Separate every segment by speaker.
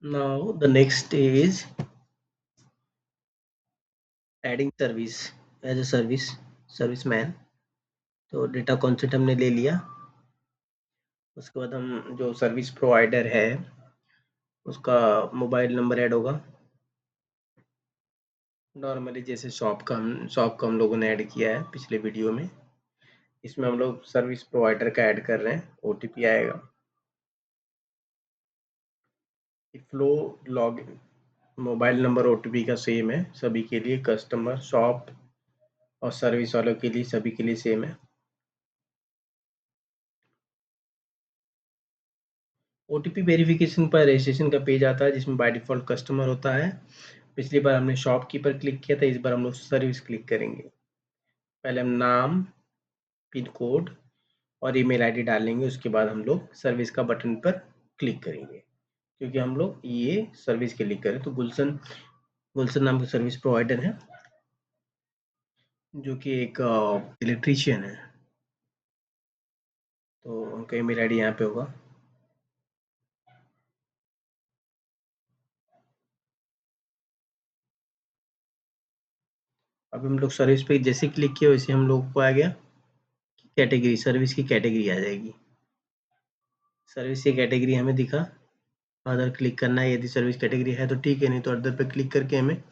Speaker 1: Now the next is adding service as a serviceman. तो data concept हमने ले लिया। उसके बाद हम जो सर्विस प्रोवाइडर है उसका मोबाइल नंबर ऐड होगा। नॉर्मली जैसे शॉप का हम लोगों ने ऐड किया है पिछले वीडियो में। इसमें हम लोग सर्विस प्रोवाइडर का ऐड कर रहे हैं। ओटीपी आएगा। Flow log mobile number OTP का सेम है सभी के लिए, कस्टमर, शॉप और सर्विस वालों के लिए, सभी के लिए सेम है। ओटीपी वेरिफिकेशन पर रजिस्ट्रेशन का पेज आता है जिसमें बाय डिफॉल्ट कस्टमर होता है। पिछली बार हमने शॉपकीपर क्लिक किया था, इस बार हम लोग सर्विस क्लिक करेंगे। पहले हम नाम, पिन कोड और ईमेल आईडी डालेंगे, उसके बाद हम लोग सर्विस का बटन पर क्लिक करेंगे क्योंकि हम लोग ये सर्विस के लिए करें। तो गुलशन गुलशन नाम का सर्विस प्रोवाइडर है जो कि एक इलेक्ट्रीशियन है। तो उनका ईमेल आईडी यहाँ पे होगा। अब हम लोग सर्विस पे जैसे क्लिक किया वैसे हम लोग को आ गया कैटेगरी, सर्विस की कैटेगरी आ जाएगी। सर्विस की कैटेगरी हमें दिखा। अदर क्लिक करना है, यदि सर्विस कैटेगरी है तो ठीक है, नहीं तो अदर पे क्लिक करके हमें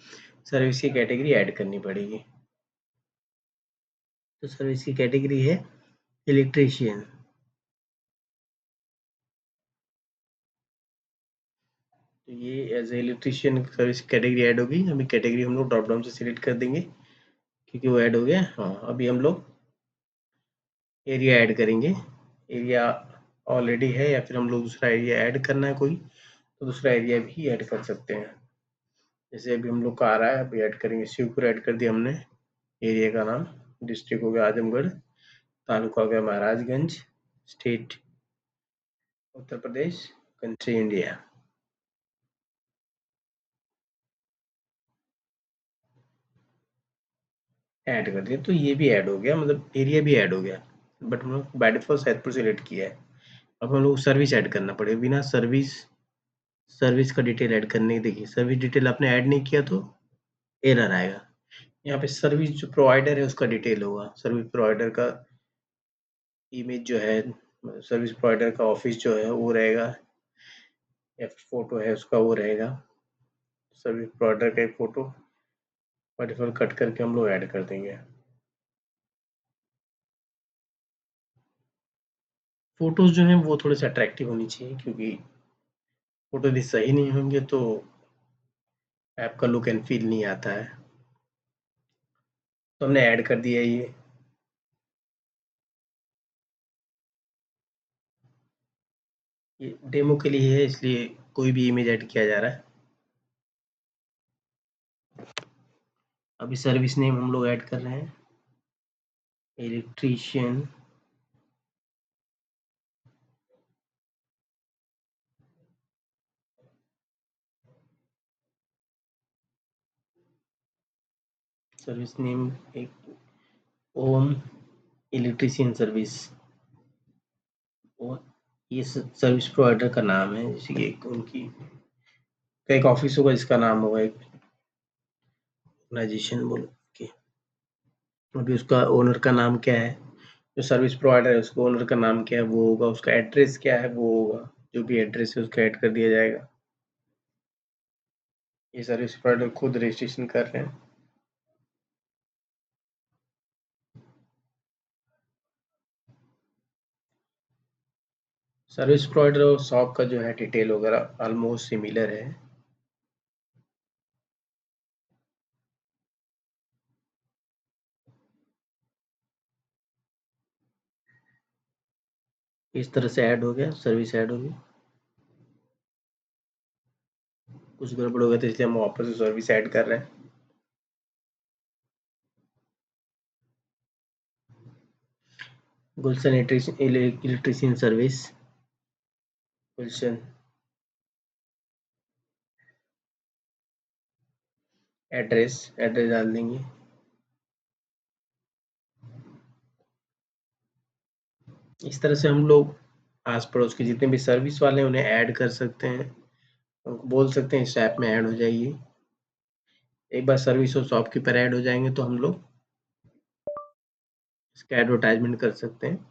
Speaker 1: सर्विस की कैटेगरी ऐड करनी पड़ेगी। तो सर्विस की कैटेगरी है इलेक्ट्रीशियन। तो ये as a electrician service category add होगी। अभी कैटेगरी हम लोग ड्रॉप डाउन से सिलेक्ट कर देंगे क्योंकि वो ऐड हो गया। हाँ, अभी हम लोग एरिया ऐड करेंगे। एरिया ऑलरेडी है या फिर हम लोग दूसरा एरिया ऐड करना है कोई तो दूसरा एरिया भी ऐड कर सकते हैं। जैसे अभी हम लोग का आ रहा है, अभी ऐड करेंगे। शिवपुर ऐड कर दिया हमने। एरिया का नाम, डिस्ट्रिक्ट हो गया आजमगढ़, तालुका हो गया Maharajganj, state Uttar Pradesh, country India. Add कर दिया तो ये भी ऐड हो गया, मतलब एरिया भी ऐड हो गया। बट हम लोग बाय डिफॉल्ट सैदपुर सेलेक्ट किया है। अब हम लोग सर्विस ऐड करना पड़ेगा। बिना सर्विस सर्विस का डिटेल ऐड करने की, देखिए सर्विस डिटेल आपने ऐड नहीं किया तो एरर आएगा। यहाँ पे सर्विस जो प्रोवाइडर है उसका डिटेल होगा। सर्विस प्रोवाइडर का इमेज जो है, सर्विस प्रोवाइडर का ऑफिस जो है वो रहेगा या फोटो है उसका वो रहेगा। सर्विस प्रोवाइडर का एक फोटो बाय डिफॉल्ट कट करके हम लोग ऐड कर देंगे। फोटोज जो है वो थोड़े से अट्रैक्टिव होनी चाहिए क्योंकि फोटो यदि सही नहीं होंगे तो ऐप का लुक एंड फील नहीं आता है। तो हमने ऐड कर दिया ये डेमो के लिए है इसलिए कोई भी इमेज ऐड किया जा रहा है। अभी सर्विस नेम हम लोग ऐड कर रहे हैं, इलेक्ट्रीशियन। सर्विस नेम एक ओम इलेक्ट्रीशियन सर्विस। और ये सर्विस प्रोवाइडर का नाम है, जैसे कि उनकी का एक ऑफिस होगा जिसका नाम होगा एक ऑर्गेनाइजेशन बोल के। अभी उसका ओनर का नाम क्या है, जो सर्विस प्रोवाइडर है उसका ओनर का नाम क्या है वो होगा, उसका एड्रेस क्या है वो होगा। जो भी एड्रेस है उसका ऐड कर दिया जाएगा। ये सर्विस प्रोवाइडर खुद रजिस्ट्रेशन कर रहे हैं। सर्विस प्रोवाइडर और शॉप का जो है डिटेल वगैरह ऑलमोस्ट सिमिलर है। इस तरह से ऐड हो गया, सर्विस ऐड होगी। कुछ गड़बड़ हो गया तो इसलिए हम वापस से सर्विस ऐड कर रहे हैं। गुलशन इलेक्ट्रीशियन सर्विस, गुलशन एड्रेस एड्रेस डाल देंगे। इस तरह से हम लोग आस पड़ोस के जितने भी सर्विस वाले हैं उन्हें ऐड कर सकते हैं, उनको बोल सकते हैं इस ऐप में ऐड हो जाइए। एक बार सर्विस और शॉपकीपर ऐड हो जाएंगे तो हम लोग इसका एडवर्टाइजमेंट कर सकते हैं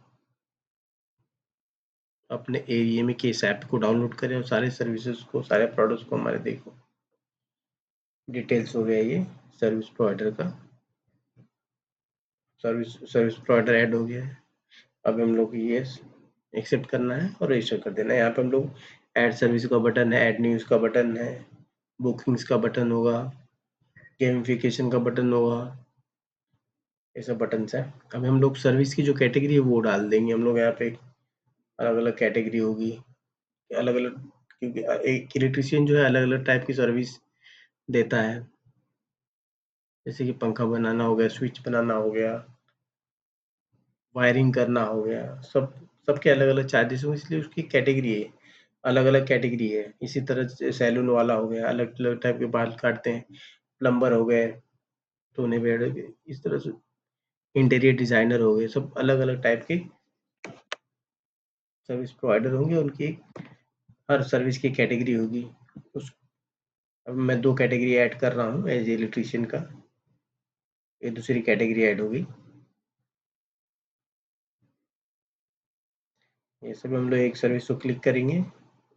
Speaker 1: अपने एरिया में कि इस ऐप को डाउनलोड करें और सारे सर्विसेज को, सारे प्रोडक्ट्स को हमारे देखो। डिटेल्स हो गया ये सर्विस प्रोवाइडर का। सर्विस प्रोवाइडर ऐड हो गया है। अब हम लोग ये एक्सेप्ट करना है और रजिस्टर कर देना है। यहाँ पे हम लोग ऐड सर्विस का बटन है, ऐड न्यूज़ का बटन है, बुकिंग्स का बटन होगा, गेमिफिकेशन का बटन होगा, ये सब बटन है। अब हम लोग सर्विस की जो कैटेगरी है वो डाल देंगे। हम लोग यहाँ पे अलग अलग कैटेगरी होगी, अलग अलग, क्योंकि एक इलेक्ट्रिशियन जो है अलग अलग टाइप की सर्विस देता है, जैसे कि पंखा बनाना हो गया, स्विच बनाना हो गया, वायरिंग करना हो गया, सबके अलग अलग चार्जेस होंगे, इसलिए उसकी कैटेगरी है, अलग अलग कैटेगरी है। इसी तरह से सैलून वाला हो गया, अलग अलग टाइप के बाल काटते हैं, प्लम्बर हो गए तो उन्हें भी इस तरह से इंटीरियर डिजाइनर हो गए, सब अलग अलग टाइप के सर्विस प्रोवाइडर होंगे, उनकी हर सर्विस की कैटेगरी होगी। उस अब मैं 2 कैटेगरी ऐड कर रहा हूँ एज इलेक्ट्रीशियन का, ये दूसरी कैटेगरी ऐड होगी। ये सब हम लोग एक सर्विस को क्लिक करेंगे,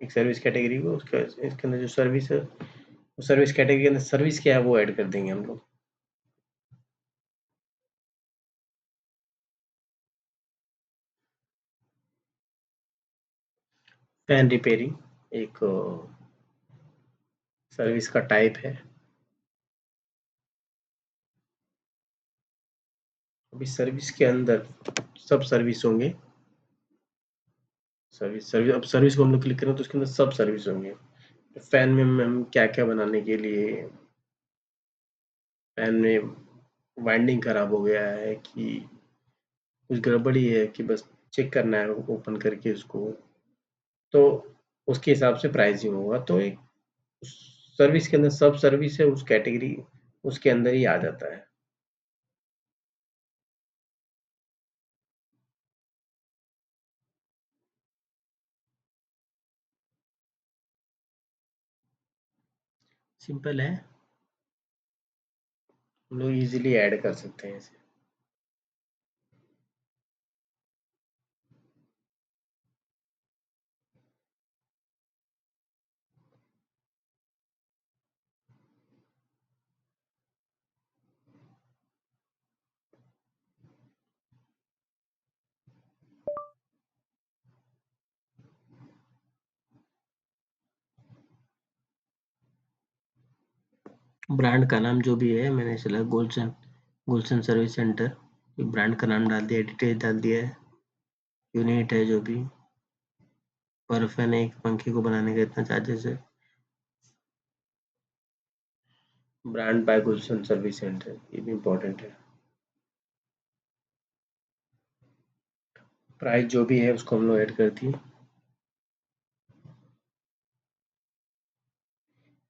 Speaker 1: एक सर्विस कैटेगरी को, उसका इसके अंदर जो सर्विस है, वो सर्विस कैटेगरी के अंदर सर्विस क्या है वो ऐड कर देंगे हम लोग। फैन रिपेयरिंग एक सर्विस का टाइप है। अभी सर्विस के अंदर सब सर्विस होंगे। सर्विस सर्विस अब सर्विस को हम लोग क्लिक करें तो उसके अंदर सब सर्विस होंगे। फैन में हम क्या क्या बनाने के लिए, फैन में वाइंडिंग खराब हो गया है कि कुछ गड़बड़ी है कि बस चेक करना है ओपन करके उसको, तो उसके हिसाब से प्राइसिंग होगा। तो एक सर्विस के अंदर सब सर्विस है, उस कैटेगरी उसके अंदर ही आ जाता है। सिंपल है, हम लोग इजीली ऐड कर सकते हैं इसे। ब्रांड का नाम जो भी है मैंने चला गुलशन, गुलशन सर्विस सेंटर, ब्रांड का नाम डाल दिया, डिटेल डाल दिया है, यूनिट है जो भी, पर फैन एक पंखे को बनाने का इतना चार्जेस है, ब्रांड बाय गुलशन सर्विस सेंटर, ये भी इम्पोर्टेंट है। प्राइस जो भी है उसको हम लोग ऐड कर दिए।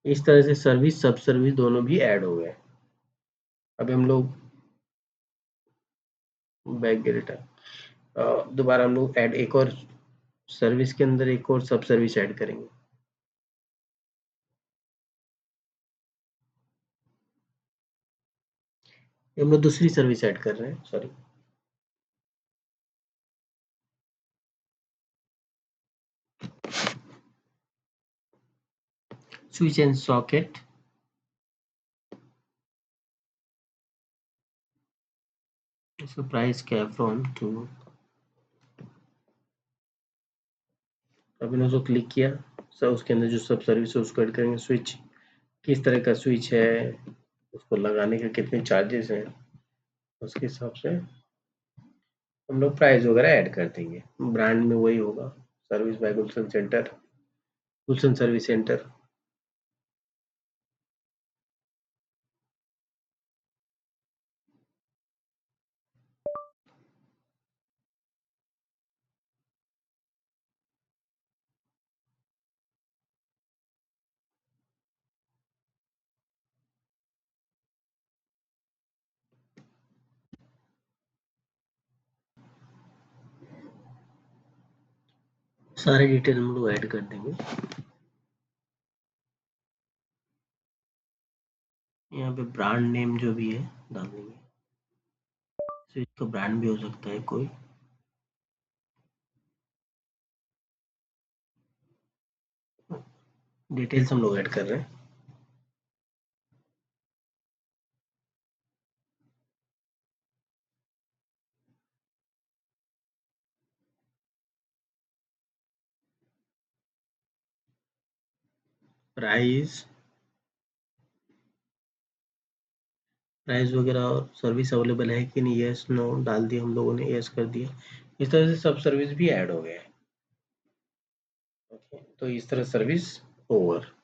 Speaker 1: इस तरह से सर्विस सब सर्विस दोनों भी ऐड हो गए। अभी हम लोग बैक गए रिटर्न, दोबारा हम लोग ऐड एक और सर्विस के अंदर एक और सब सर्विस ऐड करेंगे। ये हम लोग दूसरी सर्विस ऐड कर रहे हैं, सॉरी। स्विच एंड सॉकेट, इसका प्राइस क्या है फ्रॉम टू। अभी उसको क्लिक किया, सब उसके अंदर जो सब सर्विस है उसको ऐड करेंगे। स्विच किस तरह का स्विच है, उसको लगाने के कितने चार्जेस हैं, उसके हिसाब से हम लोग प्राइस वगैरह ऐड कर देंगे। ब्रांड में वही होगा, service by Gulshan centre, Gulshan service centre. सारे डिटेल हम लोग ऐड कर देंगे। यहाँ पे ब्रांड नेम जो भी है डाल देंगे, स्विच का ब्रांड भी हो सकता है कोई। डिटेल्स हम लोग ऐड कर रहे हैं। प्राइस प्राइस वगैरह और सर्विस अवेलेबल है कि नहीं, यस नो डाल दिया हम लोगों ने, यस कर दिया। इस तरह से सब सर्विस भी ऐड हो गया है। ओके, तो इस तरह सर्विस ओवर।